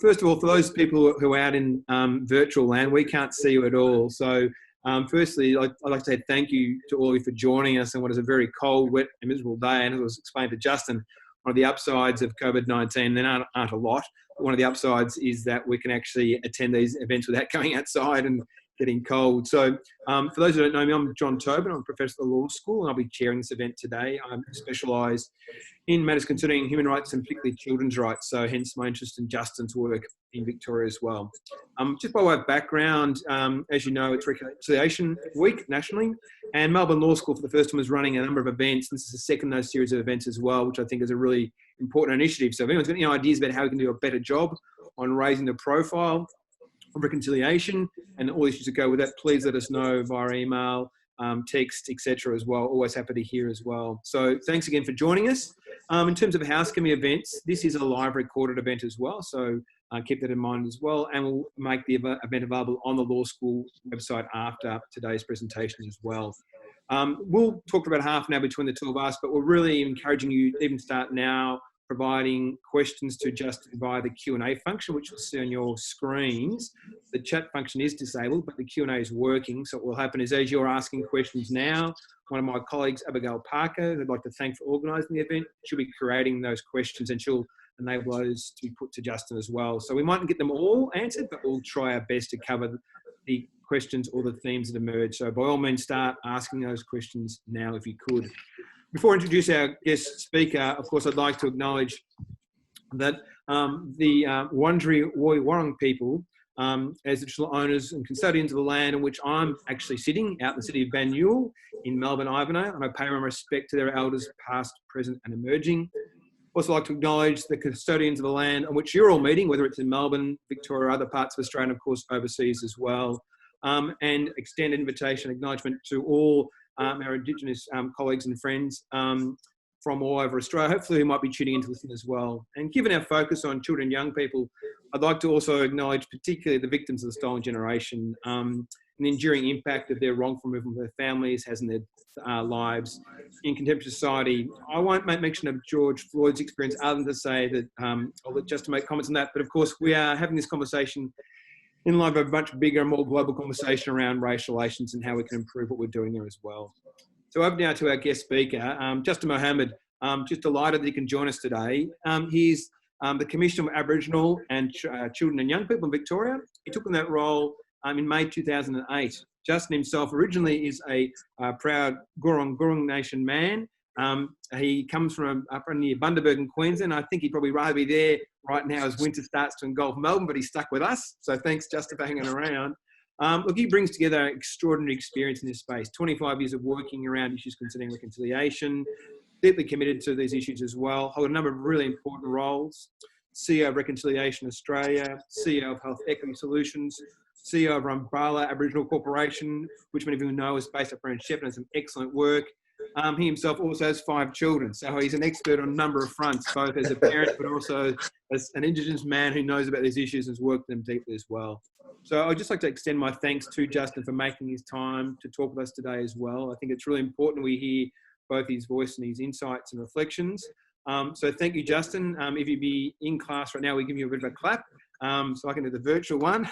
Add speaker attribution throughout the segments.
Speaker 1: First of all, for those people who are out in virtual land, we can't see you at all. So firstly, I'd like to say thank you to all of you for joining us on what is a very cold, wet and miserable day. And as I was explained to Justin, one of the upsides of COVID-19, there aren't a lot, but one of the upsides is that we can actually attend these events without going outside and getting cold. So for those who don't know me, I'm John Tobin. I'm a professor at the Law School, and I'll be chairing this event today. I'm specialised in matters concerning human rights and particularly children's rights, so hence my interest in Justin's work in Victoria as well. Just by way of background, as you know, it's Reconciliation Week nationally, and Melbourne Law School for the first time is running a number of events. This is the second in those series of events as well, which I think is a really important initiative. So if anyone's got any ideas about how we can do a better job on raising the profile of reconciliation and all issues that go with that, please let us know via email, text, etc. as well. Always happy to hear as well. So thanks again for joining us. In terms of housekeeping events, this is a live recorded event as well. So keep that in mind as well. And we'll make the event available on the Law School website after today's presentation as well. We'll talk for about half an hour between the two of us, but we're really encouraging you to even start now providing questions to Justin via the Q&A function, which you'll see on your screens. The chat function is disabled, but the Q&A is working. So what will happen is as you're asking questions now, one of my colleagues, Abigail Parker, who I'd like to thank for organising the event, she'll be creating those questions and she'll enable those to be put to Justin as well. So we mightn't get them all answered, but we'll try our best to cover the questions or the themes that emerge. So by all means, start asking those questions now if you could. Before I introduce our guest speaker, of course, I'd like to acknowledge that the Wurundjeri Woi-wurrung people, as the traditional owners and custodians of the land in which I'm actually sitting, out in the city of Banyule in Melbourne, Ivanhoe, and I pay my respect to their elders, past, present and emerging. Also like to acknowledge the custodians of the land on which you're all meeting, whether it's in Melbourne, Victoria, or other parts of Australia, and of course overseas as well. And extend an invitation, acknowledgement to all our Indigenous colleagues and friends from all over Australia, hopefully who might be tuning in to listen as well. And given our focus on children and young people, I'd like to also acknowledge particularly the victims of the stolen generation and the enduring impact of their wrongful removal of their families has in their lives in contemporary society. I won't make mention of George Floyd's experience other than to say that I'll let Justin make comments on that, but of course we are having this conversation in light of a much bigger, more global conversation around race relations and how we can improve what we're doing there as well. So over now to our guest speaker, Justin Mohamed. Just delighted that he can join us today. He's the Commissioner of Aboriginal and Children and Young People in Victoria. He took on that role in May 2008. Justin himself originally is a proud Gurung Nation man. He comes from up near Bundaberg in Queensland. I think he'd probably rather be there right now as winter starts to engulf Melbourne, but he's stuck with us. So thanks, Justin, for hanging around. Look, he brings together extraordinary experience in this space, 25 years of working around issues concerning reconciliation, deeply committed to these issues as well, hold a number of really important roles, CEO of Reconciliation Australia, CEO of Health Equity Solutions, CEO of Umbrella Aboriginal Corporation, which many of you know is based up around Shepparton and some excellent work. He himself also has 5 children, so he's an expert on a number of fronts, both as a parent but also as an Indigenous man who knows about these issues and has worked them deeply as well. So I'd just like to extend my thanks to Justin for making his time to talk with us today as well. I think it's really important we hear both his voice and his insights and reflections. So thank you, Justin. If you'd be in class right now, we give you a bit of a clap. So I can do the virtual one.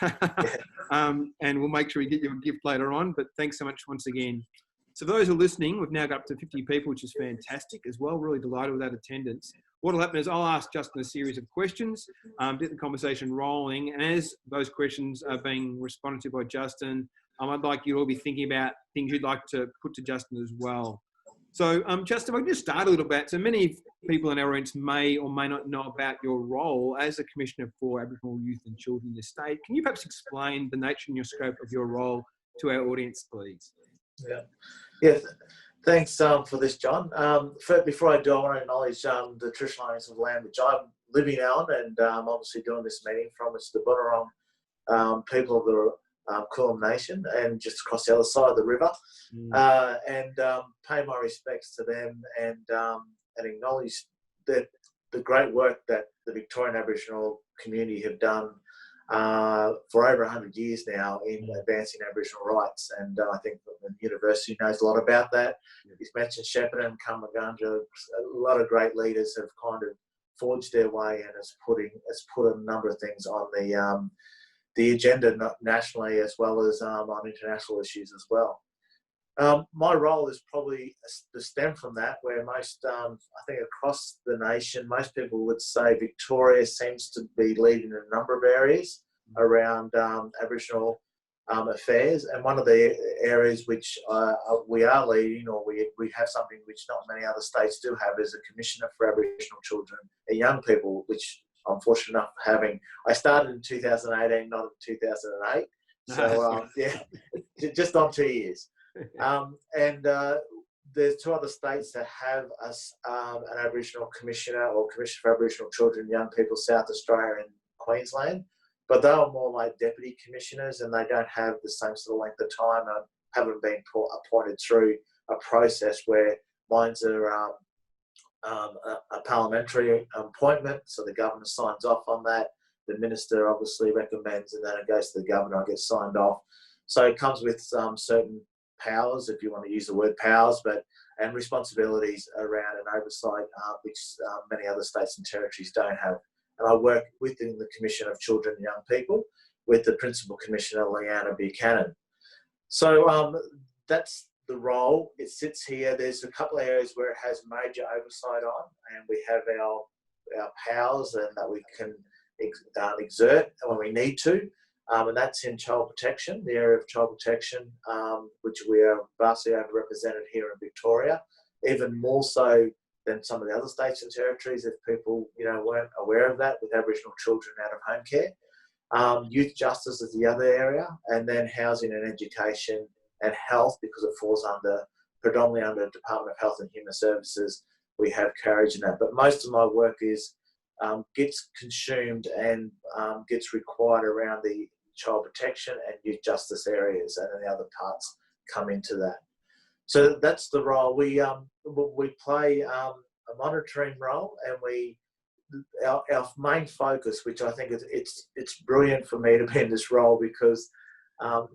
Speaker 1: And we'll make sure we get you a gift later on. But thanks so much once again. So for those who are listening, we've now got up to 50 people, which is fantastic as well. Really delighted with that attendance. What will happen is I'll ask Justin a series of questions, get the conversation rolling. And as those questions are being responded to by Justin, I'd like you to all be thinking about things you'd like to put to Justin as well. So Justin, if I can just start a little bit. So many people in our audience may or may not know about your role as a Commissioner for Aboriginal Youth and Children in the state. Can you perhaps explain the nature and your scope of your role to our audience, please?
Speaker 2: Yeah. Thanks for this, John. Before I do, I want to acknowledge the traditional owners of land which I'm living on and obviously doing this meeting from. It's the Bunurong people of the Kulin Nation and just across the other side of the river, and pay my respects to them and acknowledge that the great work that the Victorian Aboriginal community have done for over 100 years now in advancing Aboriginal rights. And I think the university knows a lot about that. He's mentioned Shepparton, Kamaganja. A lot of great leaders have kind of forged their way and has put a number of things on the agenda nationally as well as on international issues as well. My role is probably to stem from that, where most, I think across the nation, most people would say Victoria seems to be leading in a number of areas around Aboriginal affairs. And one of the areas which we are leading, or we have something which not many other states do have, is a Commissioner for Aboriginal Children and Young People, which I'm fortunate enough for having. I started in 2018, not in 2008. So, just on 2 years. And there's 2 other states that have an Aboriginal Commissioner or Commissioner for Aboriginal Children and Young People, South Australia and Queensland, but they are more like deputy commissioners and they don't have the same sort of length of time and haven't been appointed through a process where mine's are a parliamentary appointment, so the governor signs off on that. The minister obviously recommends, and then it goes to the governor and gets signed off. So it comes with certain powers, if you want to use the word powers, and responsibilities around an oversight, which many other states and territories don't have. And I work within the Commission of Children and Young People with the Principal Commissioner, Leanna Buchanan. So that's the role. It sits here. There's a couple of areas where it has major oversight on, and we have our powers and that we can exert when we need to. And that's in child protection, the area of child protection, which we are vastly overrepresented here in Victoria, even more so than some of the other states and territories if people weren't aware of that, with Aboriginal children out of home care. Youth justice is the other area, and then housing and education and health, because it falls predominantly under the Department of Health and Human Services. We have courage in that. But most of my work gets consumed and gets required around the child protection and youth justice areas, and then the other parts come into that. So that's the role. We play a monitoring role, and our main focus, which I think it's brilliant for me to be in this role, because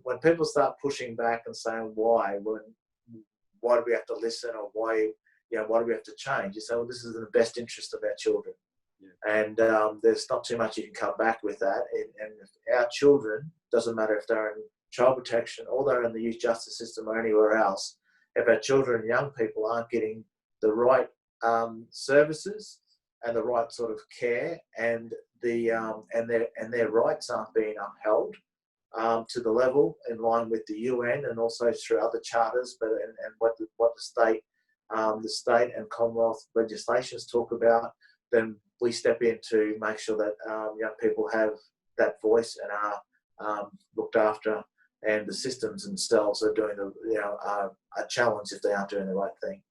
Speaker 2: when people start pushing back and saying why do we have to listen, or why do we have to change, you say, well, this is in the best interest of our children. And there's not too much you can cut back with that. And if our children, doesn't matter if they're in child protection or they're in the youth justice system or anywhere else, if our children and young people aren't getting the right services and the right sort of care, and their rights aren't being upheld to the level in line with the UN and also through other charters, and what the state and Commonwealth legislations talk about, then we step in to make sure that young people have that voice and are looked after, and the systems themselves are doing a challenge if they aren't doing the right thing.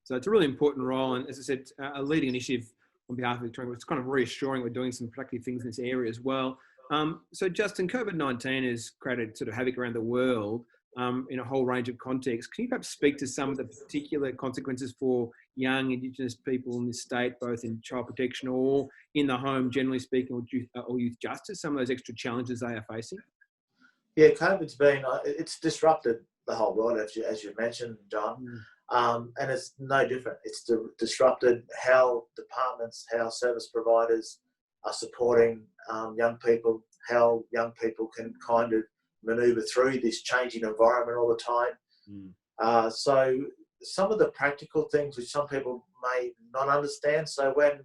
Speaker 1: So it's a really important role, and as I said, a leading initiative on behalf of Victoria. It's kind of reassuring we're doing some productive things in this area as well. So Justin, COVID-19 has created sort of havoc around the world in a whole range of contexts. Can you perhaps speak to some of the particular consequences for young Indigenous people in this state, both in child protection or in the home, generally speaking, or youth justice, some of those extra challenges they are facing?
Speaker 2: Yeah, COVID's it's disrupted the whole world, as you mentioned, John. And it's no different. It's disrupted how departments, how service providers are supporting young people, how young people can kind of manoeuvre through this changing environment all the time. So some of the practical things which some people may not understand. So when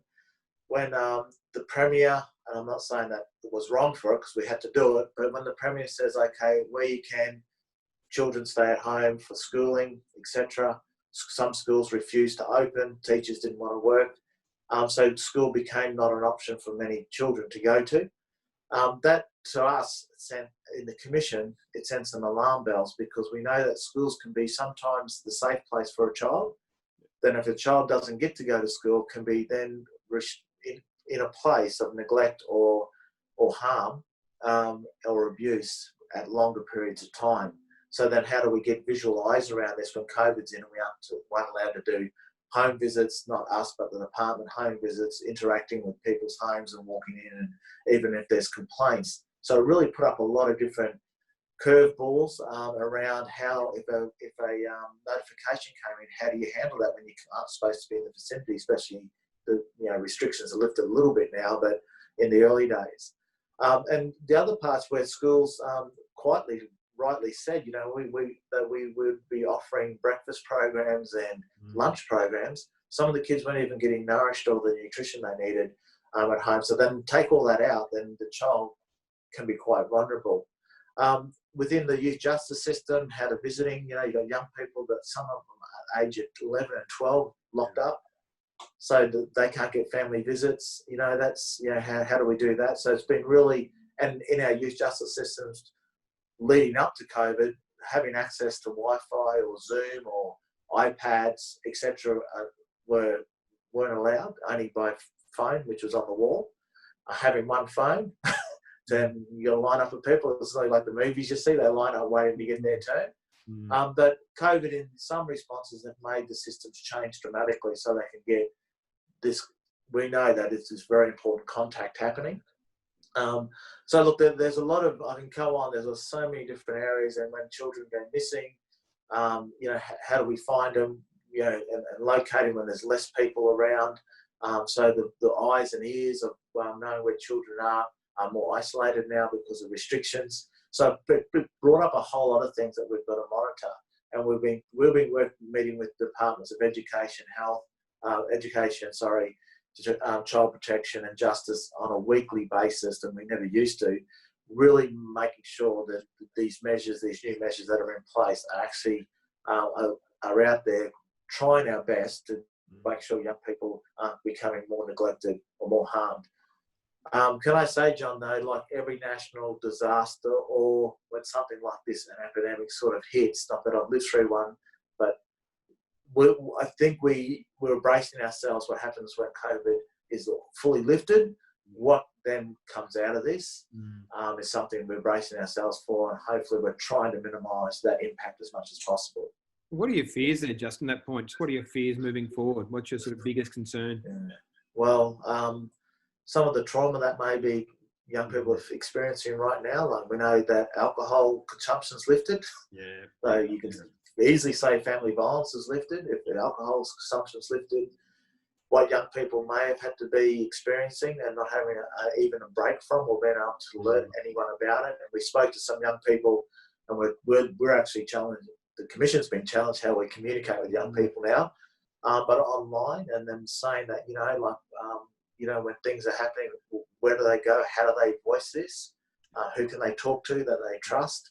Speaker 2: the Premier, and I'm not saying that it was wrong for it because we had to do it, but when the Premier says, okay, where you can, children stay at home for schooling, etc. Some schools refused to open, teachers didn't want to work. So school became not an option for many children to go to. That, to us, in the Commission, it sends some alarm bells, because we know that schools can be sometimes the safe place for a child. Then if a child doesn't get to go to school, can be then in a place of neglect or harm or abuse at longer periods of time. So then how do we get visual eyes around this when COVID's in and we aren't allowed to do home visits, not us, but the department home visits, interacting with people's homes and walking in, and even if there's complaints. So it really put up a lot of different curveballs around how, if a notification came in, how do you handle that when you aren't supposed to be in the vicinity, especially restrictions are lifted a little bit now, but in the early days. And the other parts where schools quietly, rightly said, we would be offering breakfast programs and lunch programs. Some of the kids weren't even getting nourished or the nutrition they needed at home. So then take all that out, then the child can be quite vulnerable. Within the youth justice system, how to visiting, you've got young people that some of them are age of 11 and 12 locked up, so that they can't get family visits. That's, how do we do that? So it's been really, and in our youth justice systems leading up to COVID, having access to Wi-Fi or Zoom or iPads, etc., weren't allowed, only by phone, which was on the wall. Having one phone, then you'll line up with people. It's like the movies you see, they line up waiting to get their turn. But COVID, in some responses, have made the systems change dramatically so they can get this. We know that it's this very important contact happening. So look, there's a lot of, I can go on, there's so many different areas, and when children go missing, how do we find them, and locate them when there's less people around. So the eyes and ears of knowing where children are more isolated now because of restrictions. So it brought up a whole lot of things that we've got to monitor. And we've been meeting with departments of child protection and justice on a weekly basis, and we never used to, really making sure that these new measures that are in place are actually are out there, trying our best to make sure young people aren't becoming more neglected or more harmed. Can I say, John, though, like every national disaster or when something like this, an epidemic sort of hits, not that I've lived through one, but I think we're bracing ourselves what happens when COVID is fully lifted. What then comes out of this is something we're bracing ourselves for, and hopefully we're trying to minimise that impact as much as possible.
Speaker 1: What are your fears there, Justin, that point? What are your fears moving forward? What's your sort of biggest concern?
Speaker 2: Yeah. Well, some of the trauma that maybe young people are experiencing right now, like we know that alcohol consumption's lifted.
Speaker 1: Yeah.
Speaker 2: So you can easily say family violence is lifted if the alcohol consumption's lifted. What young people may have had to be experiencing and not having even a break from, or being able to learn anyone about it. And we spoke to some young people, and we're actually challenged. The Commission's been challenged how we communicate with young people now, but online, and them saying that, when things are happening, where do they go? How do they voice this? Who can they talk to that they trust?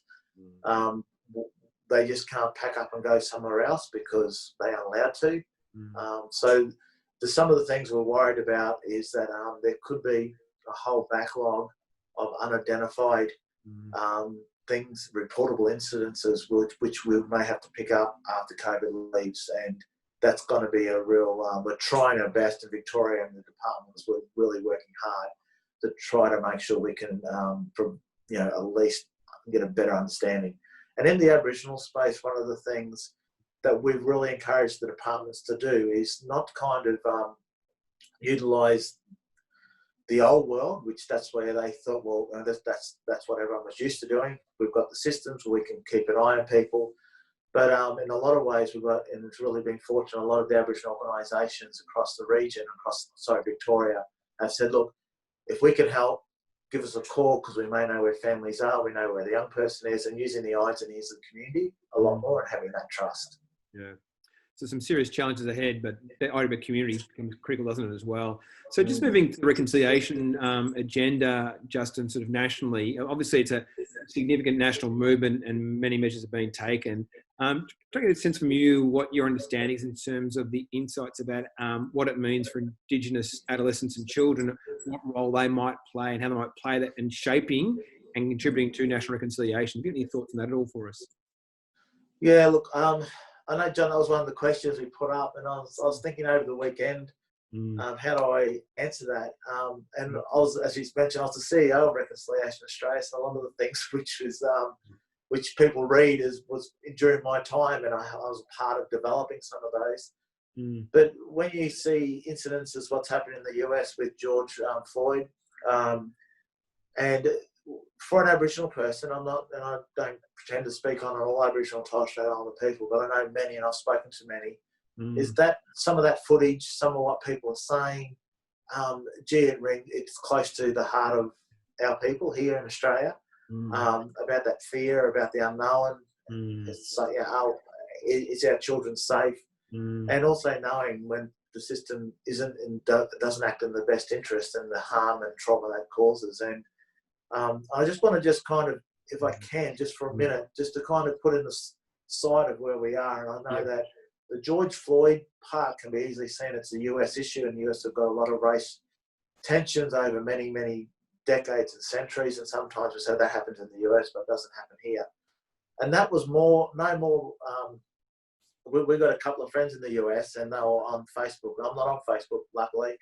Speaker 2: They just can't pack up and go somewhere else because they aren't allowed to. So some of the things we're worried about is that there could be a whole backlog of unidentified things, reportable incidences, which we may have to pick up after COVID leaves. And that's going to be a real, we're trying our best in Victoria, and the departments, we're really working hard to try to make sure we can, at least get a better understanding. And in the Aboriginal space, one of the things that we've really encouraged the departments to do is not kind of utilise the old world, which that's where they thought, well, that's what everyone was used to doing. We've got the systems where we can keep an eye on people. But in a lot of ways, and it's really been fortunate, a lot of the Aboriginal organisations across the region, Victoria, have said, look, if we can help, give us a call, because we may know where families are, we know where the young person is, and using the eyes and ears of the community a lot more and having that trust.
Speaker 1: Yeah. So some serious challenges ahead, but the idea of a community becomes critical, doesn't it, as well? So just moving to the reconciliation agenda, Justin, sort of nationally, obviously it's a significant national movement and many measures have been taken. Try to get a sense from you what your understanding is in terms of the insights about what it means for Indigenous adolescents and children, what role they might play and how they might play that in shaping and contributing to national reconciliation. Do you have any thoughts on that at all for us?
Speaker 2: Yeah, look, I know, John, that was one of the questions we put up, and I was thinking over the weekend, how do I answer that? And I was, as you mentioned, I was the CEO of Reconciliation Australia, so a lot of the things which people read was during my time, and I was a part of developing some of those. But when you see incidences, what's happened in the US with George Floyd, and for an Aboriginal person, and I don't pretend to speak on all Aboriginal and Torres Strait Islander people, but I know many, and I've spoken to many. is that some of that footage, some of what people are saying, it's close to the heart of our people here in Australia, about that fear, about the unknown. It's like, is our children safe? And also knowing when the system doesn't act in the best interest and the harm and trauma that causes. And I just want to just kind of, if I can, just for a minute, just to kind of put in the side of where we are. And I know that the George Floyd part can be easily seen. It's a US issue, and the US have got a lot of race tensions over many, many decades and centuries. And sometimes we say that happens in the US, but it doesn't happen here. And that was we got a couple of friends in the US, and they were on Facebook. I'm not on Facebook, luckily.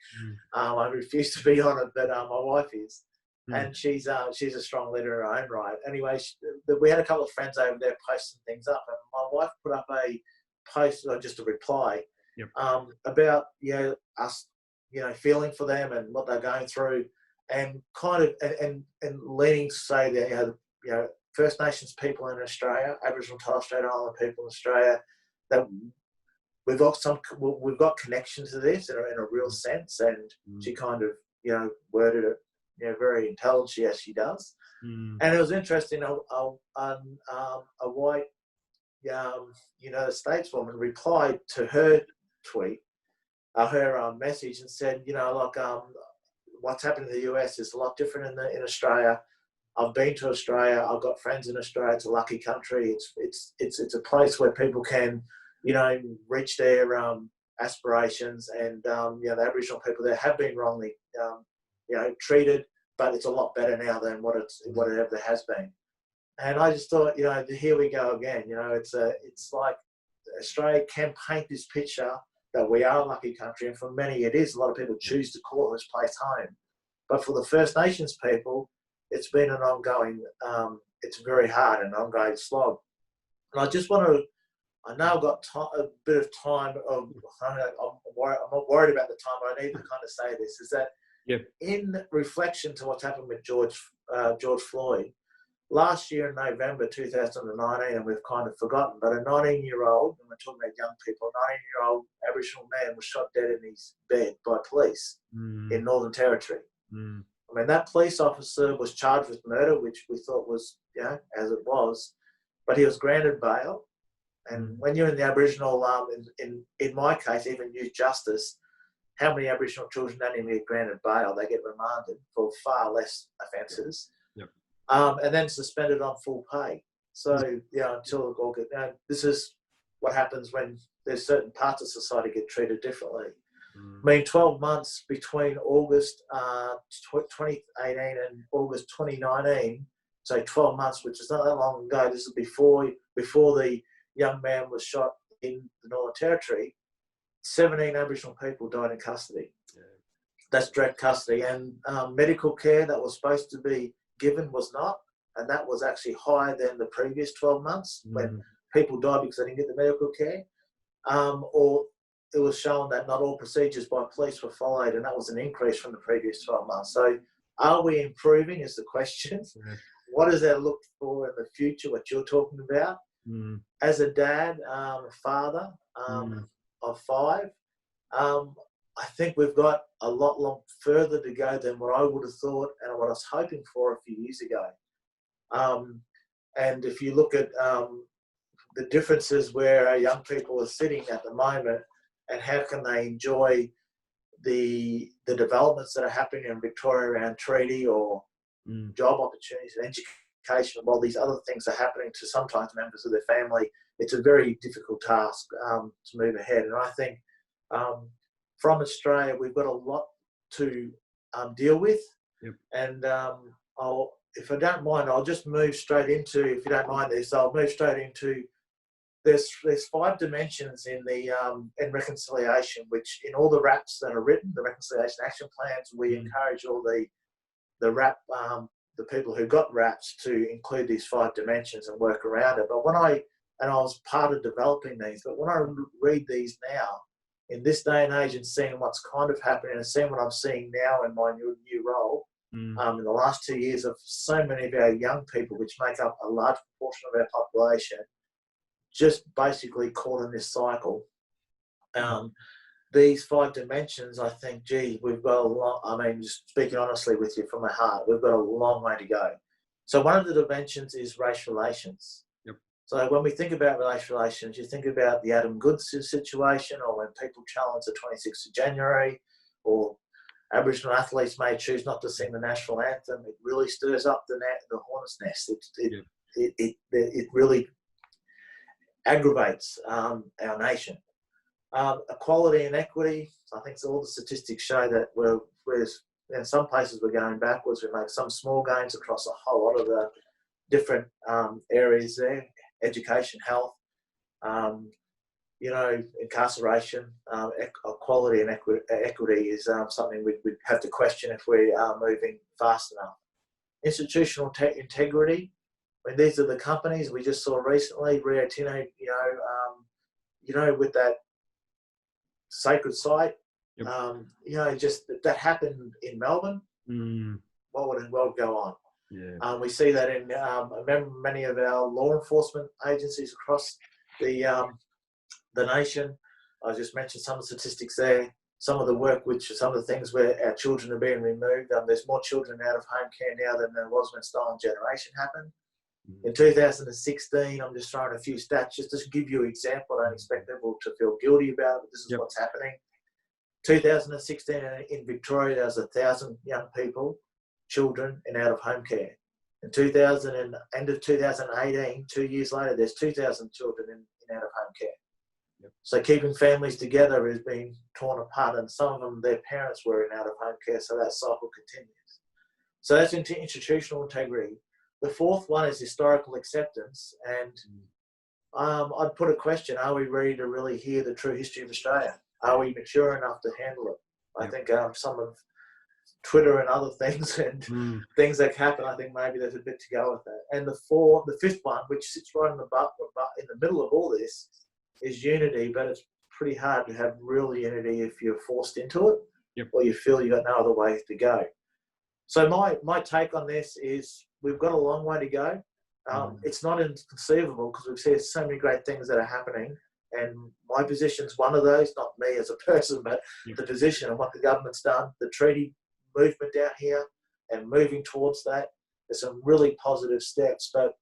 Speaker 2: I refuse to be on it, but my wife is. And she's a strong leader in her own right. Anyway, we had a couple of friends over there posting things up, and my wife put up a post, or just a reply, about us, feeling for them and what they're going through, and kind of and leaning to say that First Nations people in Australia, Aboriginal and Torres Strait Islander people in Australia, that we've got connection to this in a real sense. And she kind of worded it very intelligently, as she does. And it was interesting. A white United States woman replied to her tweet, her message, and said, what's happening in the US is a lot different in Australia. I've been to Australia. I've got friends in Australia. It's a lucky country. It's a place where people can, reach their aspirations. And the Aboriginal people there have been wrongly, treated, but it's a lot better now than what it ever has been. And I just thought, here we go again. It's like Australia can paint this picture that we are a lucky country, and for many it is. A lot of people choose to call this place home. But for the First Nations people, it's been an ongoing, it's very hard, an ongoing slog. And I just want to, I know I've got a bit of time, I'm not worried about the time, but I need to kind of say this, is that in reflection to what's happened with George Floyd, last year in November 2019, and we've kind of forgotten, but a 19-year-old, and we're talking about young people, a 19-year-old Aboriginal man was shot dead in his bed by police in Northern Territory. I mean, that police officer was charged with murder, which we thought was, as it was, but he was granted bail. And when you're in the Aboriginal, in my case, even youth justice, how many Aboriginal children don't even get granted bail? They get remanded for far less offences. And then suspended on full pay. So, until August. This is what happens when there's certain parts of society get treated differently. I mean, 12 months between August 2018 and August 2019, so 12 months, which is not that long ago. This is before the young man was shot in the Northern Territory. 17 Aboriginal people died in custody. That's direct custody. And medical care that was supposed to be given was not, and that was actually higher than the previous 12 months when people died because they didn't get the medical care, or it was shown that not all procedures by police were followed, and that was an increase from the previous 12 months. So are we improving is the question. What does that look for in the future, what you're talking about? As a dad, father of 5, I think we've got a lot further to go than what I would have thought and what I was hoping for a few years ago. And if you look at the differences where our young people are sitting at the moment, and how can they enjoy the developments that are happening in Victoria around treaty or job opportunities and education, while these other things are happening to sometimes members of their family, it's a very difficult task to move ahead. And I think from Australia, we've got a lot to deal with. And if I don't mind, I'll just move straight into, if you don't mind this, I'll move straight into, there's 5 dimensions in the in reconciliation, which in all the RAPs that are written, the reconciliation action plans, we encourage all the people who got RAPs to include these 5 dimensions and work around it. But I was part of developing these, but when I read these now, in this day and age, and seeing what's kind of happening and seeing what I'm seeing now in my new role, in the last 2 years, of so many of our young people, which make up a large proportion of our population, just basically caught in this cycle These 5 dimensions, I think, gee, we've got a lot. I mean, just speaking honestly with you from my heart, we've got a long way to go. So one of the dimensions is race relations.
Speaker 1: Yep.
Speaker 2: So when we think about race relations, you think about the Adam Goods situation, or when people challenge the 26th of January, or Aboriginal athletes may choose not to sing the national anthem. It really stirs up the hornet's nest. It really aggravates our nation. Equality and equity, I think all the statistics show that we're in some places we're going backwards. We make some small gains across a whole lot of the different areas there: education, health, incarceration. Equality and equity is something we'd have to question if we are moving fast enough. Institutional integrity. I mean, these are the companies we just saw recently. Rio Tinto, with that sacred site. Yep. Just that happened in Melbourne. What would go on? Yeah. We see that in many of our law enforcement agencies across the nation. I just mentioned some of the statistics there. Some of the things where our children are being removed. There's more children out of home care now than there was when Stolen Generation happened. In 2016, I'm just throwing a few stats just to give you an example. I don't expect people to feel guilty about it, but this is what's happening. 2016 in Victoria, there was 1,000 young people, children, in out-of-home care. In end of 2018, 2 years later, there's 2,000 children in out-of-home care. Yep. So keeping families together is being torn apart, and some of them, their parents were in out-of-home care, so that cycle continues. So that's institutional integrity. The fourth one is historical acceptance, and I'd put a question: are we ready to really hear the true history of Australia? Are we mature enough to handle it? I think some of Twitter and other things and things that happen, I think maybe there's a bit to go with that. And the fifth one, which sits right in the middle of all this, is unity, but it's pretty hard to have real unity if you're forced into it. Yep. Or you feel you've got no other way to go. So my take on this is we've got a long way to go. It's not inconceivable because we've seen so many great things that are happening. And my position's one of those, not me as a person, but the position and what the government's done, the treaty movement down here and moving towards that. There's some really positive steps, but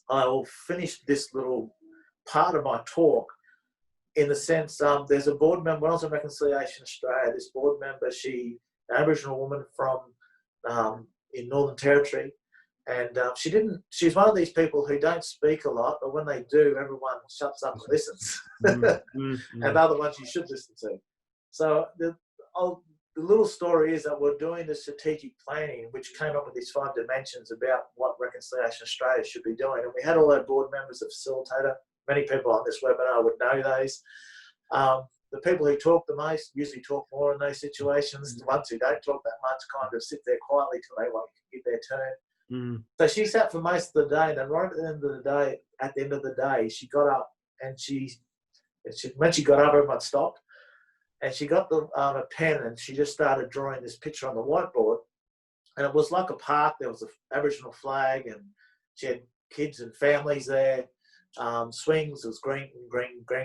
Speaker 2: I will finish this little part of my talk in the sense, there's a board member, when I was in Reconciliation Australia, this board member, an Aboriginal woman from in Northern Territory, and she's one of these people who don't speak a lot, but when they do, everyone shuts up and listens. And other ones you should listen to. So the little story is that we're doing the strategic planning, which came up with these 5 dimensions about what Reconciliation Australia should be doing. And we had all our board members, a facilitator. Many people on this webinar would know those. The people who talk the most usually talk more in those situations. The ones who don't talk that much kind of sit there quietly till they want to get their turn. So she sat for most of the day, and then right at the end of the day, she got up, and when she got up, everyone stopped, and she got a pen, and she just started drawing this picture on the whiteboard, and it was like a park. There was an Aboriginal flag, and she had kids and families there. Swings, it was green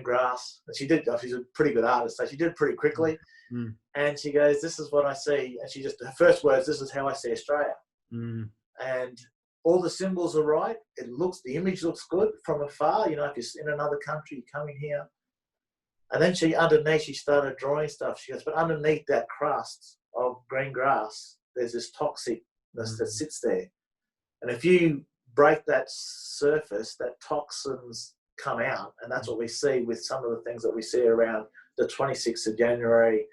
Speaker 2: grass, and she's a pretty good artist, so she did it pretty quickly. And she goes, "This is what I see," and her first words, "This is how I see Australia." And all the symbols are right. The image looks good from afar. If you're in another country, you come in here. And then she started drawing stuff. She goes, but underneath that crust of green grass, there's this toxicness that sits there. And if you break that surface, that toxins come out. And that's what we see with some of the things that we see around the 26th of January,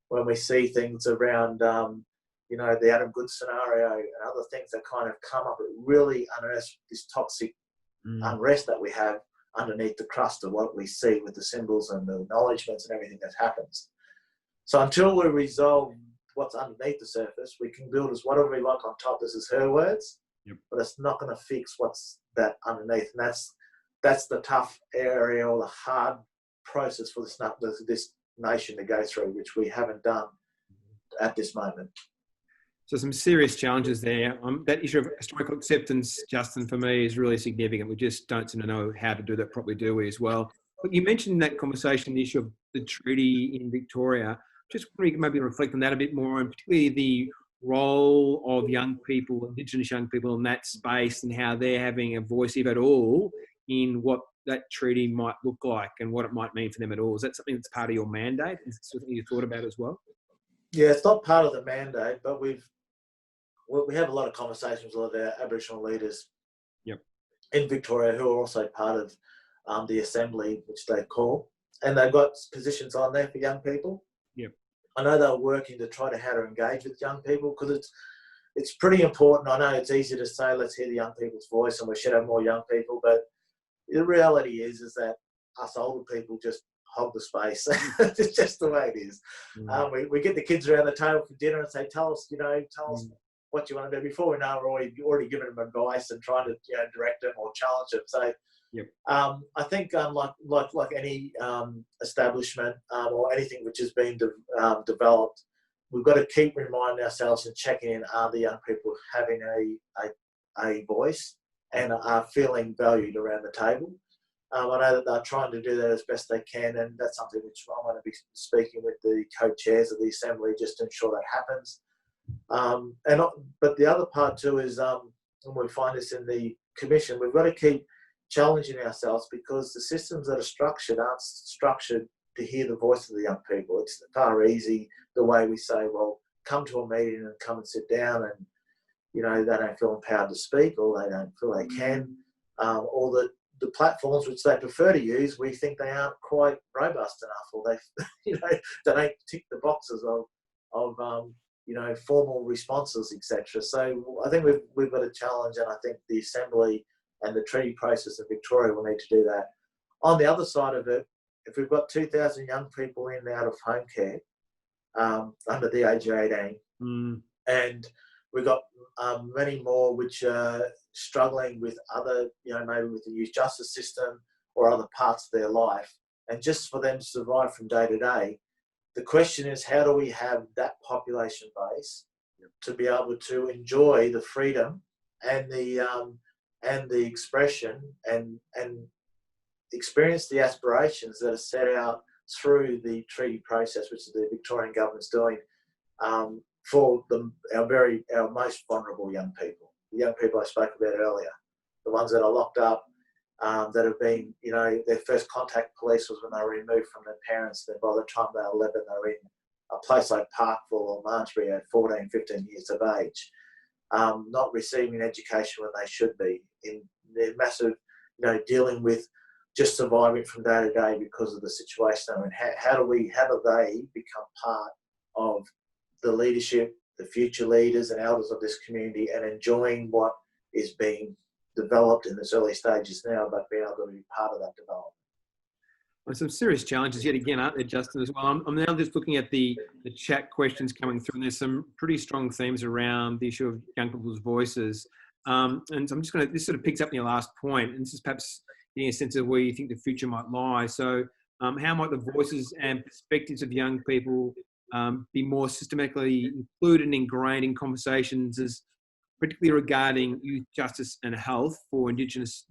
Speaker 2: when we see things around, the Adam Goods scenario and other things that kind of come up. It really unearths this toxic unrest that we have underneath the crust of what we see with the symbols and the acknowledgements and everything that happens. So until we resolve what's underneath the surface, we can build as whatever we like on top. This is her words, but it's not going to fix what's that underneath. And that's the tough area or the hard process for this nation to go through, which we haven't done at this moment.
Speaker 1: So some serious challenges there. That issue of historical acceptance, Justin, for me is really significant. We just don't seem to know how to do that properly, do we, as well? But you mentioned in that conversation the issue of the treaty in Victoria. Just maybe reflect on that a bit more, and particularly the role of young people, Indigenous young people in that space, and how they're having a voice, if at all, in what that treaty might look like and what it might mean for them at all. Is that something that's part of your mandate? Is it something you thought about as well?
Speaker 2: Yeah, it's not part of the mandate, but we have a lot of conversations with our Aboriginal leaders in Victoria who are also part of the Assembly, which they call, and they've got positions on there for young people.
Speaker 1: Yep.
Speaker 2: I know they're working to try to how to engage with young people, because it's pretty important. I know it's easy to say, let's hear the young people's voice and we should have more young people, but the reality is that us older people just hog the space. It's just the way it is. We get the kids around the table for dinner and say, tell us what you want to do. Before we know, we're already giving them advice and trying to direct them or challenge them. So I think like any establishment or anything which has been developed, we've got to keep reminding ourselves and checking in, are the young people having a voice and are feeling valued around the table. I know that they're trying to do that as best they can, and that's something which I'm going to be speaking with the co-chairs of the Assembly just to ensure that happens. But the other part too is, and we find this in the Commission, we've got to keep challenging ourselves, because the systems that are structured aren't structured to hear the voice of the young people. It's far easy the way we say, well, come to a meeting and come and sit down, and they don't feel empowered to speak, or they don't feel they can, or the platforms which they prefer to use, we think they aren't quite robust enough, or they they don't tick the boxes of formal responses, etc. So I think we've got a challenge, and I think the Assembly and the treaty process in Victoria will need to do that. On the other side of it, if we've got 2,000 young people in and out of home care under the age of 18, and we've got many more which are struggling with other, maybe with the youth justice system or other parts of their life, and just for them to survive from day to day, the question is, how do we have that population base to be able to enjoy the freedom and the expression and experience the aspirations that are set out through the treaty process, which the Victorian government's doing, for our most vulnerable young people, the young people I spoke about earlier, the ones that are locked up, that have been, their first contact police was when they were removed from their parents. Then by the time they were 11, they were in a place like Parkville or Malmesbury at 14, 15 years of age, not receiving education when they should be, in their massive, dealing with just surviving from day to day because of the situation they're in. How do they become part of the leadership, the future leaders and elders of this community, and enjoying what is being developed in its early stages now, but being able to be part of that development?
Speaker 1: Well, some serious challenges yet again, aren't there, Justin, as well? I'm now just looking at the chat questions coming through, and there's some pretty strong themes around the issue of young people's voices. And so I'm just going to, this sort of picks up on your last point, and this is perhaps getting a sense of where you think the future might lie. So how might the voices and perspectives of young people be more systematically included and ingrained in conversations, as particularly regarding youth justice and health for Indigenous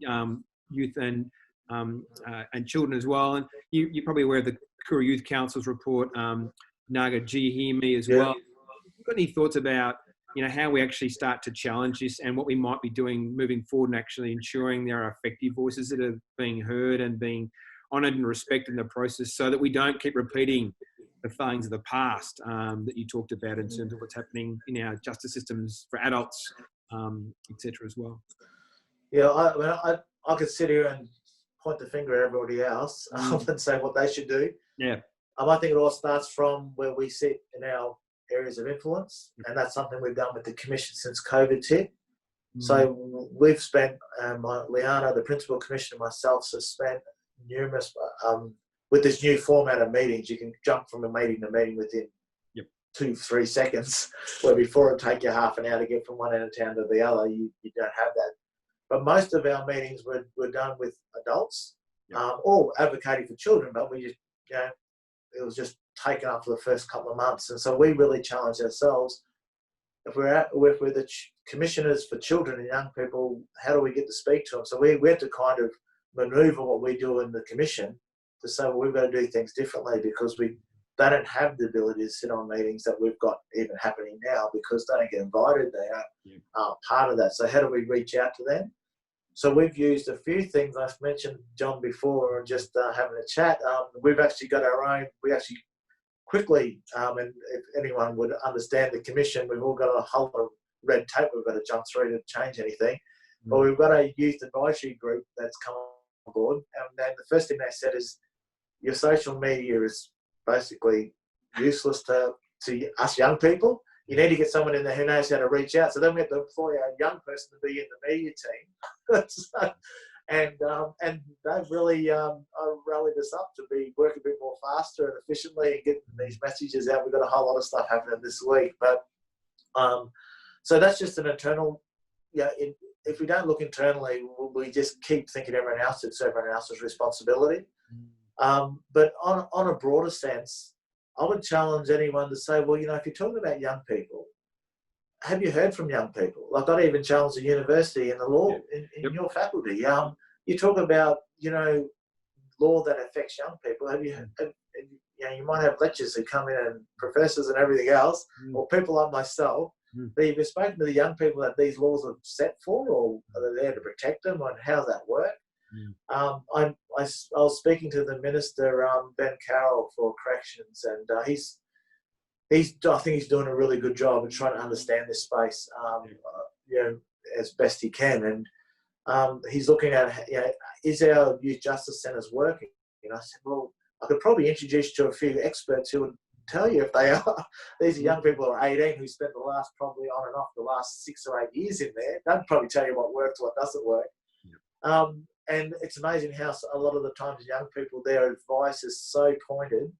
Speaker 1: youth and children as well? And you're probably aware of the Kura Youth Council's report, Naga Jihimi as well. Have you got any thoughts about how we actually start to challenge this and what we might be doing moving forward, and actually ensuring there are effective voices that are being heard and being honoured and respected in the process, so that we don't keep repeating the failings of the past that you talked about in terms of what's happening in our justice systems for adults, etc. as well? Yeah,
Speaker 2: I could sit here and point the finger at everybody else and say what they should do.
Speaker 1: Yeah.
Speaker 2: I think it all starts from where we sit in our areas of influence, and that's something we've done with the Commission since COVID's hit. So we've spent, Liana, the Principal Commissioner, myself, have spent numerous, with this new format of meetings, you can jump from a meeting to meeting within 2-3 seconds, where before it'd take you half an hour to get from one end of town to the other. You don't have that. But most of our meetings were done with adults, all advocating for children, but we just, it was just taken up for the first couple of months. And so we really challenged ourselves. If we're the commissioners for children and young people, how do we get to speak to them? So we had to kind of manoeuvre what we do in the Commission to say, well, we've got to do things differently because they don't have the ability to sit on meetings that we've got even happening now because they don't get invited. They aren't part of that. So how do we reach out to them? So we've used a few things. I've mentioned John before, just having a chat. We've actually got our own. We actually quickly, and if anyone would understand the commission, we've all got a whole lot of red tape we've got to jump through to change anything. But we've got a youth advisory group that's come on board, and then the first thing they said is, your social media is basically useless to us young people. You need to get someone in there who knows how to reach out. So then we have to employ a young person to be in the media team. So, and they've really rallied us up to be work a bit more faster and efficiently and getting these messages out. We've got a whole lot of stuff happening this week. But so that's just an internal, if we don't look internally, we just keep thinking everyone else, it's everyone else's responsibility. But on a broader sense, I would challenge anyone to say, well, if you're talking about young people, have you heard from young people? Like, I'd even challenge the university and the law in your faculty. You talk about, law that affects young people. Have you you might have lecturers who come in and professors and everything else, or people like myself, but have you spoken to the young people that these laws are set for, or are they there to protect them, and how does that work? I was speaking to the minister, Ben Carroll, for corrections, and I think he's doing a really good job of trying to understand this space, as best he can. And he's looking at, is our youth justice centres working? I said, well, I could probably introduce you to a few experts who would tell you if they are. These are young people who are 18 who spent probably on and off the last 6 or 8 years in there. They'll probably tell you what works, what doesn't work. And it's amazing how a lot of the times young people, their advice is so pointed.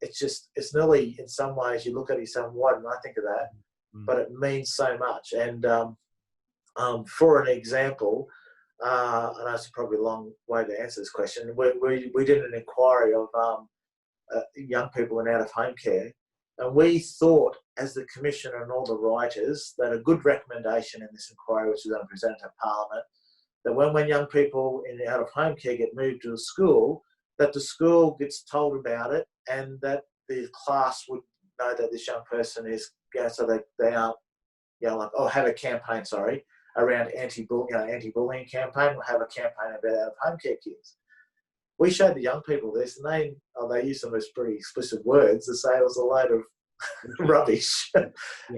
Speaker 2: It's nearly, in some ways, you look at it and say, why didn't I think of that? But it means so much. And for an example, I know it's probably a long way to answer this question. We did an inquiry of young people in out-of-home care, and we thought, as the Commissioner and all the writers, that a good recommendation in this inquiry, which is going to present to Parliament, that when young people in out-of-home care get moved to a school, that the school gets told about it and that the class would know that this young person is, so they aren't, have a campaign, around anti-bullying campaign, or have a campaign about out-of-home care kids. We showed the young people this, and they used some of those pretty explicit words to say it was a load of rubbish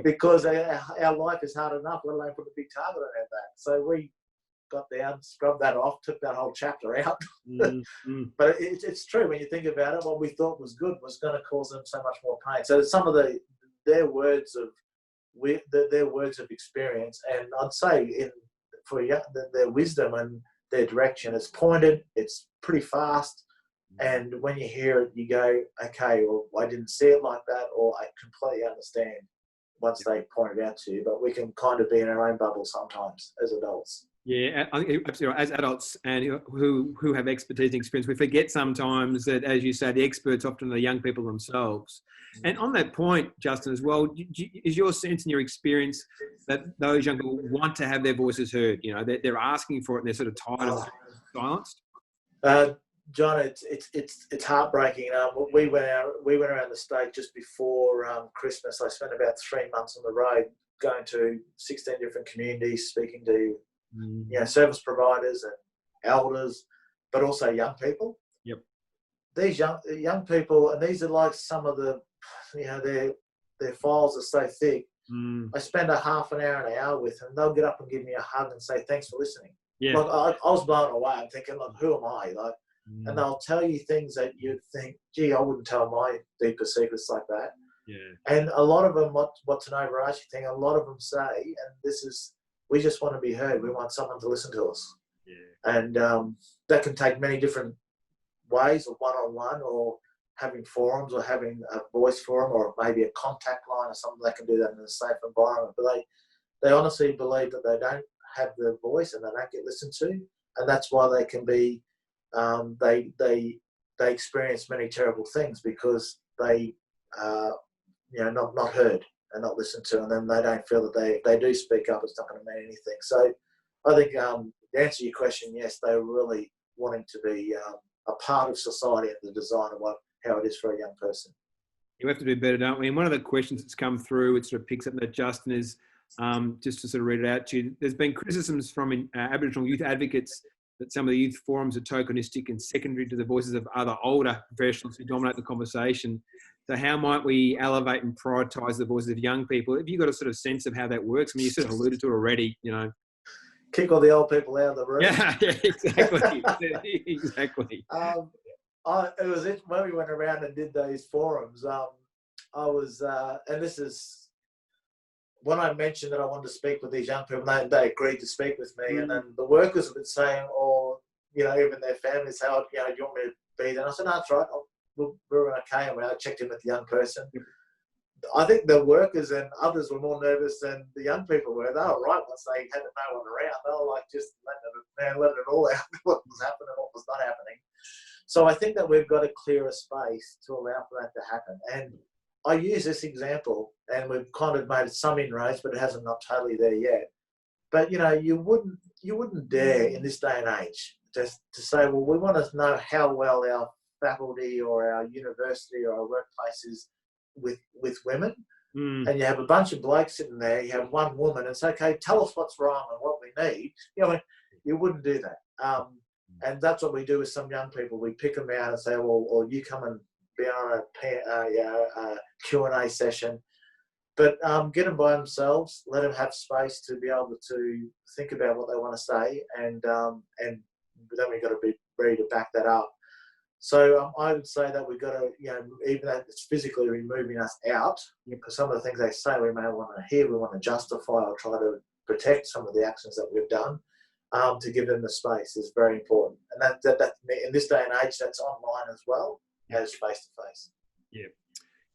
Speaker 2: because our life is hard enough, let alone put a big target on our back. So we got down, scrubbed that off, took that whole chapter out. But it's true when you think about it. What we thought was good was going to cause them so much more pain. So some of their words of experience, and I'd say for their wisdom and their direction, it's pointed, it's pretty fast, and when you hear it, you go, okay, well, I didn't see it like that, or I completely understand once they point it out to you. But we can kind of be in our own bubble sometimes as adults.
Speaker 1: Yeah, I think absolutely. As adults and who have expertise and experience, we forget sometimes that, as you say, the experts often are the young people themselves. And on that point, Justin, as well, is your sense and your experience that those young people want to have their voices heard? They're asking for it and they're sort of tired of silenced?
Speaker 2: John, it's heartbreaking. We went around the state just before Christmas. I spent about 3 months on the road, going to 16 different communities, speaking to service providers and elders, but also young people.
Speaker 1: Yep.
Speaker 2: These young people, and these are like some of the, their files are so thick. I spend a half an hour with them. They'll get up and give me a hug and say, thanks for listening.
Speaker 1: Yeah.
Speaker 2: Like, I was blown away. I'm thinking, like, who am I? Like, and they'll tell you things that you'd think, gee, I wouldn't tell my deeper secrets like that.
Speaker 1: Yeah.
Speaker 2: And a lot of them, what's an overarching thing, a lot of them say, and this is, we just want to be heard. We want someone to listen to us. Yeah. And that can take many different ways, of one-on-one, or having forums, or having a voice forum, or maybe a contact line or something that can do that in a safe environment. But they honestly believe that they don't have the voice and they don't get listened to, and that's why they can be they experience many terrible things, because they not heard and not listened to, and then they don't feel that they do speak up, it's not going to mean anything. So I think to answer your question, yes, they're really wanting to be a part of society and the design of how it is for a young person.
Speaker 1: You have to do better, don't we? And one of the questions that's come through, it sort of picks up that, Justin, is just to sort of read it out to you. There's been criticisms from Aboriginal youth advocates that some of the youth forums are tokenistic and secondary to the voices of other older professionals who dominate the conversation. So how might we elevate and prioritise the voices of young people? Have you got a sort of sense of how that works? I mean, you sort of alluded to it already, you know.
Speaker 2: Kick all the old people out of the room.
Speaker 1: Yeah, exactly. Exactly.
Speaker 2: It was when we went around and did those forums. I was, and this is when I mentioned that I wanted to speak with these young people. They agreed to speak with me, and then the workers have been saying, or even their families say, "Oh, do you want me to be there?" And I said, "No, that's right. We're okay." And I checked in with the young person. I think the workers and others were more nervous than the young people were. They were right once they had no one around. They were like just letting it all out, what was happening, what was not happening. So I think that we've got to clear a space to allow for that to happen. And I use this example, and we've kind of made some inroads, but it hasn't got totally there yet. But you wouldn't dare in this day and age just to say, well, we want to know how well our faculty or our university or our workplace is with women. And you have a bunch of blokes sitting there, you have one woman, and say, okay, tell us what's wrong and what we need. You wouldn't do that. And that's what we do with some young people. We pick them out and say, well, or you come and be on a Q&A session. But get them by themselves, let them have space to be able to think about what they want to say, and then we've got to be ready to back that up. So I would say that we've got to, even though it's physically removing us out, because some of the things they say we may want to hear, we want to justify or try to protect some of the actions that we've done, to give them the space is very important. And that in this day and age, that's online as well as face-to-face.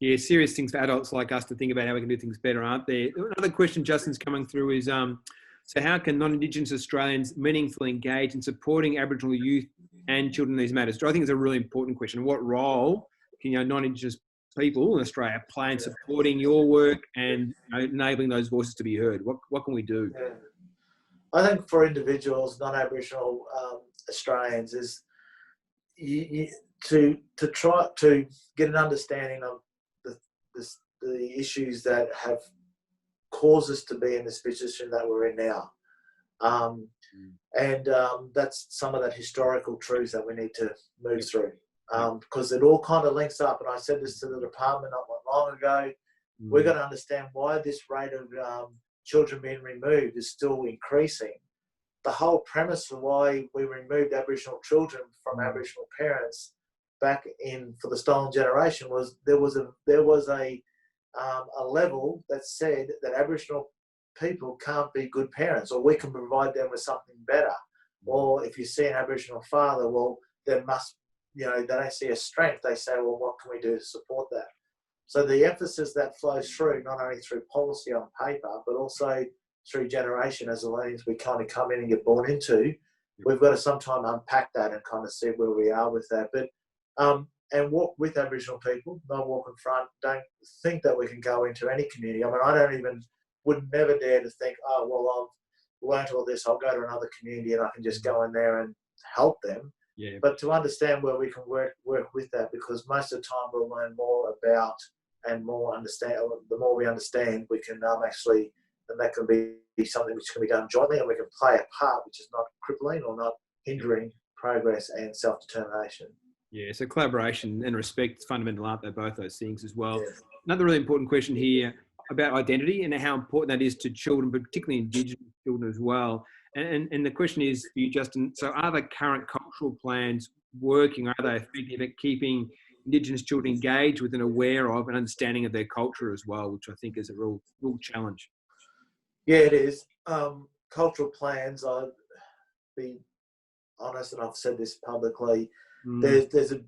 Speaker 1: Yeah, serious things for adults like us to think about how we can do things better, aren't there? Another question Justin's coming through is, so how can non-Indigenous Australians meaningfully engage in supporting Aboriginal youth and children in these matters? I think it's a really important question. What role can non-Indigenous people in Australia play in supporting your work and enabling those voices to be heard? What can we do?
Speaker 2: Yeah. I think for individuals, non-Aboriginal Australians, is to try to get an understanding of the issues that have caused us to be in this position that we're in now. And that's some of that historical truths that we need to move through, because it all kind of links up. And I said this to the department not long ago. We've got to understand why this rate of children being removed is still increasing. The whole premise for why we removed Aboriginal children from Aboriginal parents back for the stolen generation was there was a level that said that Aboriginal people can't be good parents, or we can provide them with something better. Or if you see an Aboriginal father, well, there must, they don't see a strength. They say, well, what can we do to support that? So the emphasis that flows through, not only through policy on paper, but also through generation as the learnings we kind of come in and get born into, we've got to sometime unpack that and kind of see where we are with that. But and walk with Aboriginal people, not walk in front. Don't think that we can go into any community. I mean, would never dare to think, oh, well, I've learned all this, I'll go to another community and I can just go in there and help them.
Speaker 1: Yeah.
Speaker 2: But to understand where we can work with that, because most of the time we'll learn more about and more understand. The more we understand, we can actually, and that can be something which can be done jointly, and we can play a part which is not crippling or not hindering progress and self-determination.
Speaker 1: Yeah, so collaboration and respect is fundamental, aren't they? Both those things as well.
Speaker 2: Yes.
Speaker 1: Another really important question here about identity and how important that is to children, but particularly Indigenous children as well. And the question is for you, Justin, so are the current cultural plans working? Are they effective at keeping Indigenous children engaged with and aware of and understanding of their culture as well, which I think is a real challenge?
Speaker 2: Yeah, it is. Cultural plans, I'll be honest, and I've said this publicly, there's a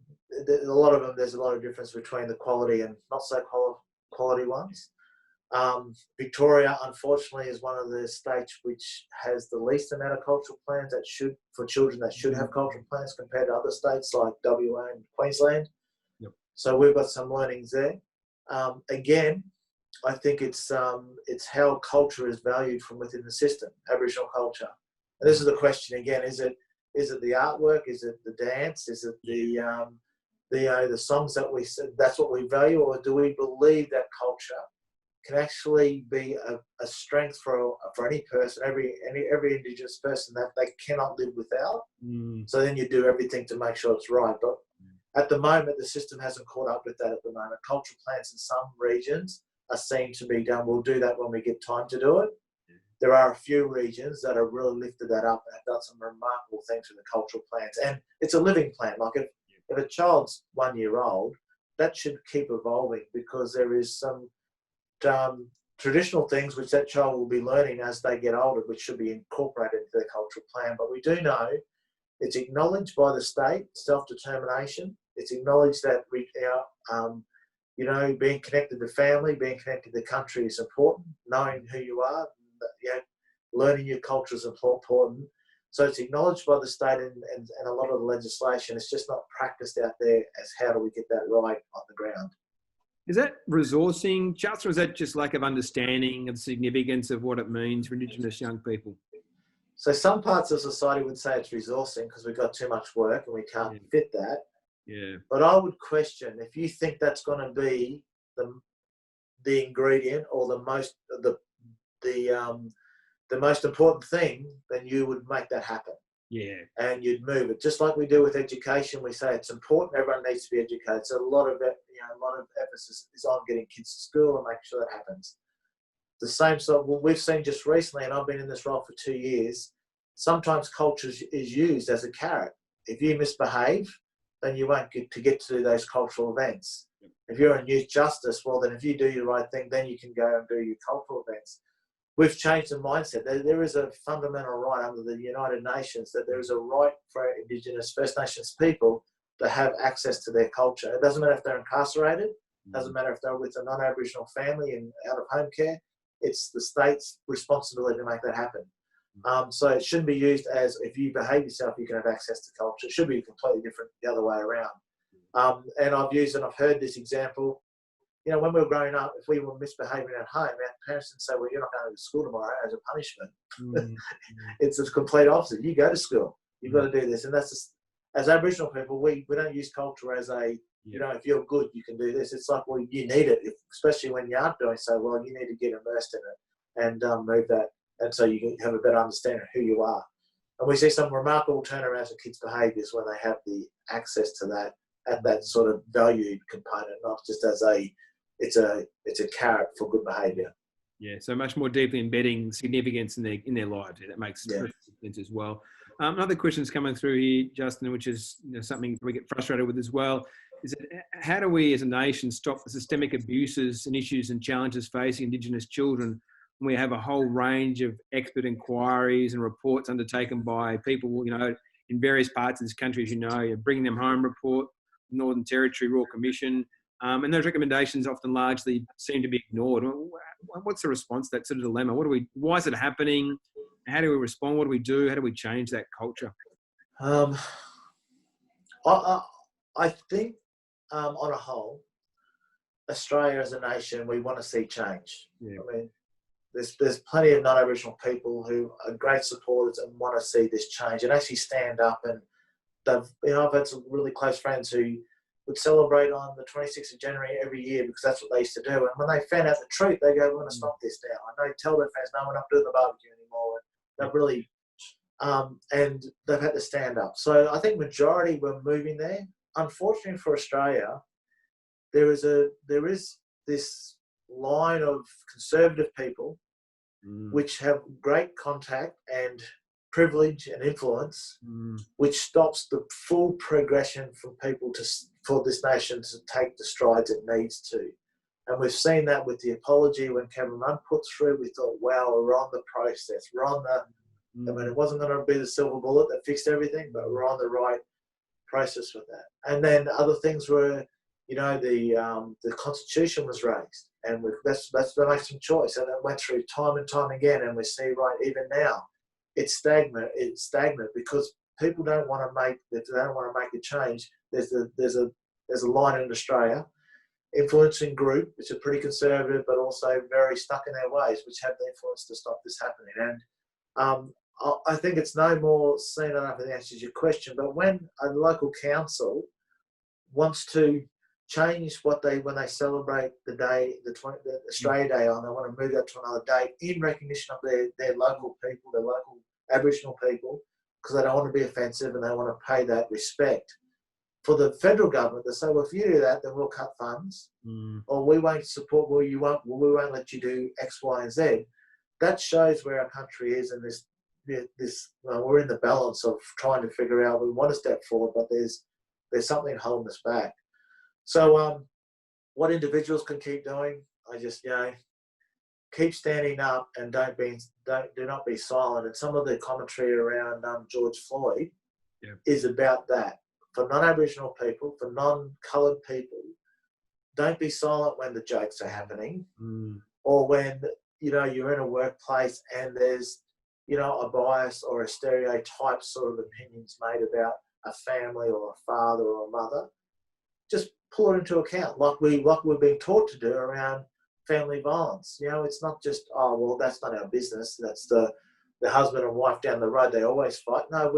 Speaker 2: lot of them, there's a lot of difference between the quality and not so quality ones. Victoria, unfortunately, is one of the states which has the least amount of cultural plans for children that should have cultural plans compared to other states like WA and Queensland.
Speaker 1: Yep. So
Speaker 2: we've got some learnings there. Again, I think it's how culture is valued from within the system, Aboriginal culture. And this is the question again, is it Is it the artwork? Is it the dance? Is it the songs that we said? That's what we value, or do we believe that culture can actually be a strength for any person, every Indigenous person that they cannot live without? So then you do everything to make sure it's right. But at the moment, the system hasn't caught up with that at the moment. Cultural plans in some regions are seen to be done. We'll do that when we get time to do it. There are a few regions that have really lifted that up and have done some remarkable things with the cultural plans. And it's a living plan. Like if a child's 1 year old, that should keep evolving, because there is some traditional things which that child will be learning as they get older, which should be incorporated into their cultural plan. But we do know it's acknowledged by the state, self-determination. It's acknowledged that being connected to family, being connected to country is important. Knowing who you are, learning your culture is important. So it's acknowledged by the state and a lot of the legislation. It's just not practiced out there as how do we get that right on the ground.
Speaker 1: Is that resourcing, just, or is that just lack of understanding of the significance of what it means for Indigenous young people?
Speaker 2: So some parts of society would say it's resourcing because we've got too much work and we can't fit that.
Speaker 1: Yeah.
Speaker 2: But I would question if you think that's going to be the ingredient or the most important thing, then you would make that happen.
Speaker 1: Yeah.
Speaker 2: And you'd move it. Just like we do with education, we say it's important, everyone needs to be educated. So a lot of emphasis is on getting kids to school and making sure that happens. The same sort of, we've seen just recently, and I've been in this role for 2 years, sometimes culture is used as a carrot. If you misbehave, then you won't get to those cultural events. If you're in youth justice, well, then if you do your right thing, then you can go and do your cultural events. We've changed the mindset. There is a fundamental right under the United Nations that there is a right for Indigenous First Nations people to have access to their culture. It doesn't matter if they're incarcerated. It doesn't matter if they're with a non-Aboriginal family and out of home care. It's the state's responsibility to make that happen. So it shouldn't be used as if you behave yourself, you can have access to culture. It should be completely different the other way around. And I've heard this example. When we were growing up, if we were misbehaving at home, our parents would say, well, you're not going to school tomorrow as a punishment. It's the complete opposite. You go to school. You've got to do this. And that's just, as Aboriginal people, we don't use culture as a, if you're good, you can do this. It's like, well, you need it, especially when you aren't doing so well. You need to get immersed in it and move that. And so you can have a better understanding of who you are. And we see some remarkable turnarounds of kids' behaviours when they have the access to that at that sort of valued component, not just as it's a carrot for good behaviour.
Speaker 1: Yeah, so much more deeply embedding significance in their lives. That makes sense as well. Another question's coming through here, Justin, which is something we get frustrated with as well, is that how do we as a nation stop the systemic abuses and issues and challenges facing Indigenous children when we have a whole range of expert inquiries and reports undertaken by people, in various parts of this country, as Bringing Them Home report, Northern Territory Royal Commission, and those recommendations often largely seem to be ignored. What's the response to that sort of dilemma? Why is it happening? How do we respond? What do we do? How do we change that culture?
Speaker 2: I think, on a whole, Australia as a nation, we want to see change. Yeah. I mean, there's plenty of non-Aboriginal people who are great supporters and want to see this change and actually stand up. And I've had some really close friends who would celebrate on the 26th of January every year because that's what they used to do. And when they found out the truth, they go, we're going to stop this now. And they tell their friends, no, we're not doing the barbecue anymore. And they've really, and they've had to stand up. So I think majority were moving there. Unfortunately for Australia, there is this line of conservative people which have great contact and privilege and influence, which stops the full progression for this nation to take the strides it needs to. And we've seen that with the apology when Cameron Rudd put through. We thought, wow, we're on the process. We're on I mean, it wasn't going to be the silver bullet that fixed everything, but we're on the right process with that. And then other things were, the Constitution was raised, and that's the making choice, and it went through time and time again. And we see even now, it's stagnant. It's stagnant because people don't want to make. If they don't want to make a change, there's a line in Australia, influencing group, which are pretty conservative, but also very stuck in their ways, which have the influence to stop this happening. And I think it's no more seen, I don't know if it answers your question, but when a local council wants to change when they celebrate the day, the Australia Day, and they want to move that to another date in recognition of their local people, their local Aboriginal people, because they don't want to be offensive and they want to pay that respect. For the federal government, they say, well, if you do that, then we'll cut funds, or we won't support, we won't let you do X, Y, and Z. That shows where our country is, and we're in the balance of trying to figure out, we want to step forward, but there's something holding us back. So what individuals can keep doing, I just, keep standing up and do not be silent. And some of the commentary around George Floyd is about that. For non-Aboriginal people, for non-coloured people, don't be silent when the jokes are happening, or when you're in a workplace and there's a bias or a stereotype sort of opinions made about a family or a father or a mother. Just pull it into account, like we've been taught to do around family violence. It's not just, oh well, that's not our business. That's the husband and wife down the road. They always fight. No,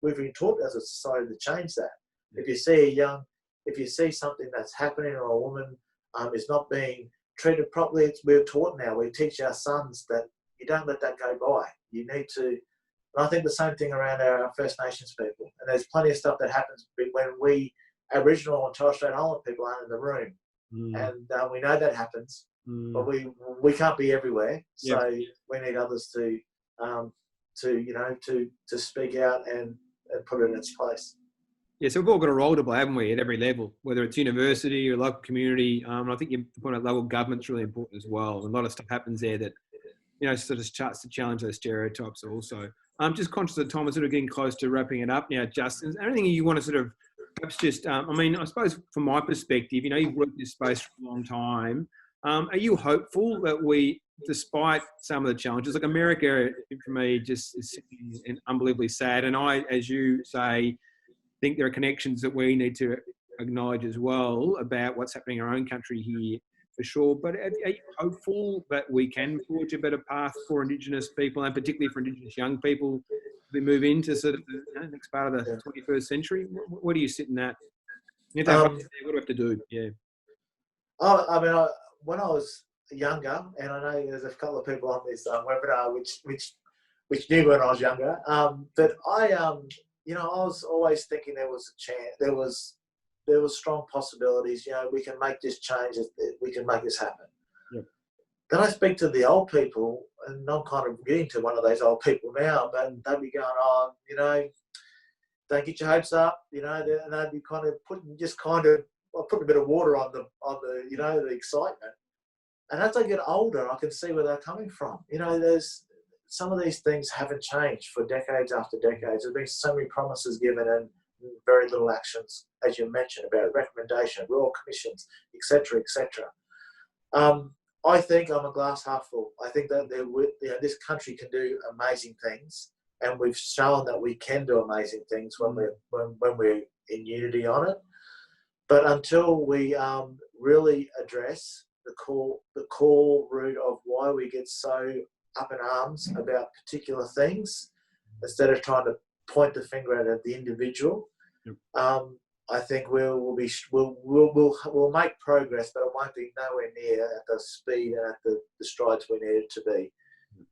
Speaker 2: we've been taught as a society to change that. If you see something that's happening, or a woman is not being treated properly, we're taught now. We teach our sons that you don't let that go by. You need to. And I think the same thing around our First Nations people. And there's plenty of stuff that happens when we Aboriginal and Torres Strait Islander people aren't in the room, and we know that happens. But we can't be everywhere, so we need others to speak out and put it in its place.
Speaker 1: Yeah, so we've all got a role to play, haven't we, at every level, whether it's university or local community. I think your point of local government's really important as well. A lot of stuff happens there that, sort of starts to challenge those stereotypes also. I'm just conscious of time. We're sort of getting close to wrapping it up now, Justin. Is there anything you want to sort of perhaps just, I suppose from my perspective, you've worked in this space for a long time. Are you hopeful that we, despite some of the challenges, like America, for me, just is unbelievably sad. And I, as you say, think there are connections that we need to acknowledge as well about what's happening in our own country here, for sure. But are you hopeful that we can forge a better path for Indigenous people, and particularly for Indigenous young people, as we move into sort of the next part of the 21st century? Where do you sit in that? What do we have to do? Yeah.
Speaker 2: When I was younger, and I know there's a couple of people on this webinar which knew when I was younger, but I was always thinking there was a chance, there was strong possibilities. We can make this change, we can make this happen. Yep. Then I speak to the old people, and I'm kind of getting to one of those old people now, but they'd be going, don't get your hopes up, and they'd be kind of putting a bit of water on the excitement. And as I get older, I can see where they're coming from. There's some of these things haven't changed for decades after decades. There's been so many promises given and very little actions, as you mentioned, about recommendation, royal commissions, etc., etc. I think I'm a glass half full. I think that this country can do amazing things, and we've shown that we can do amazing things when we're in unity on it. But until we really address the core root of why we get so up in arms about particular things, instead of trying to point the finger at the individual, I think we'll make progress, but it won't be nowhere near at the speed and at the strides we need it to be.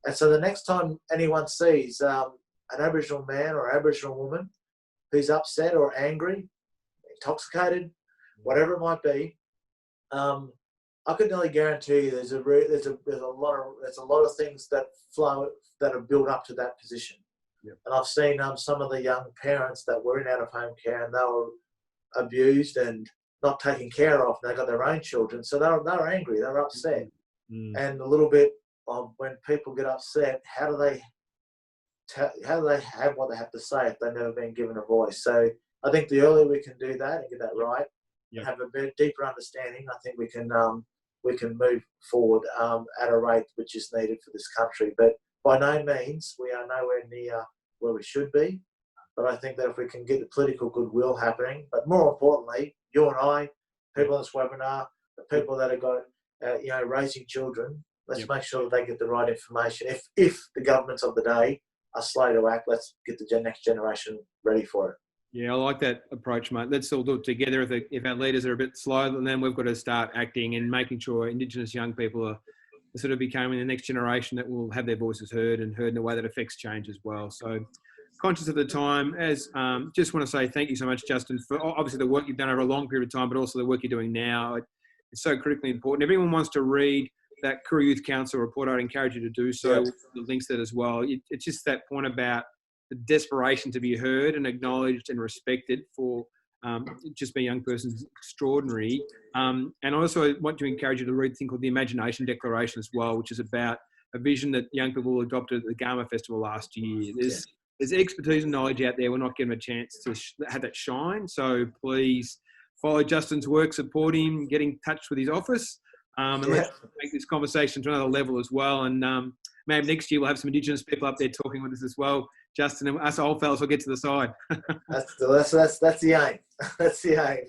Speaker 2: And so the next time anyone sees an Aboriginal man or Aboriginal woman who's upset or angry, intoxicated, whatever it might be, I could nearly guarantee you there's a lot of things that are built up to that position. Yep. And I've seen some of the young parents that were in out-of-home care, and they were abused and not taken care of. And they got their own children, so they were angry, they were upset. And a little bit of when people get upset, how do they have what they have to say if they've never been given a voice? So I think the earlier we can do that and get that right, and have a bit deeper understanding, I think we can move forward at a rate which is needed for this country. But by no means we are nowhere near where we should be. But I think that if we can get the political goodwill happening, but more importantly, you and I, people on this webinar, the people that have got raising children, let's make sure that they get the right information. If the governments of the day slow to act. Let's get the next generation ready for it.
Speaker 1: Yeah, I like that approach, mate. Let's all do it together. If our leaders are a bit slow, then we've got to start acting and making sure Indigenous young people are sort of becoming the next generation that will have their voices heard in a way that affects change as well. So, conscious of the time, just want to say thank you so much, Justin, for obviously the work you've done over a long period of time, but also the work you're doing now. It's so critically important. If anyone wants to read that Koori Youth Council report, I'd encourage you to do so.
Speaker 2: Yes.
Speaker 1: The links to that as well. It's just that point about the desperation to be heard and acknowledged and respected for just being a young person is extraordinary. And I also want to encourage you to read a thing called the Imagination Declaration as well, which is about a vision that young people adopted at the Gama Festival last year. There's expertise and knowledge out there. We're not giving them a chance to have that shine. So please follow Justin's work, support him, get in touch with his office, and let's take this conversation to another level as well. And maybe next year we'll have some Indigenous people up there talking with us as well. Justin and us old fellas will get to the side.
Speaker 2: That's the aim. That's the aim.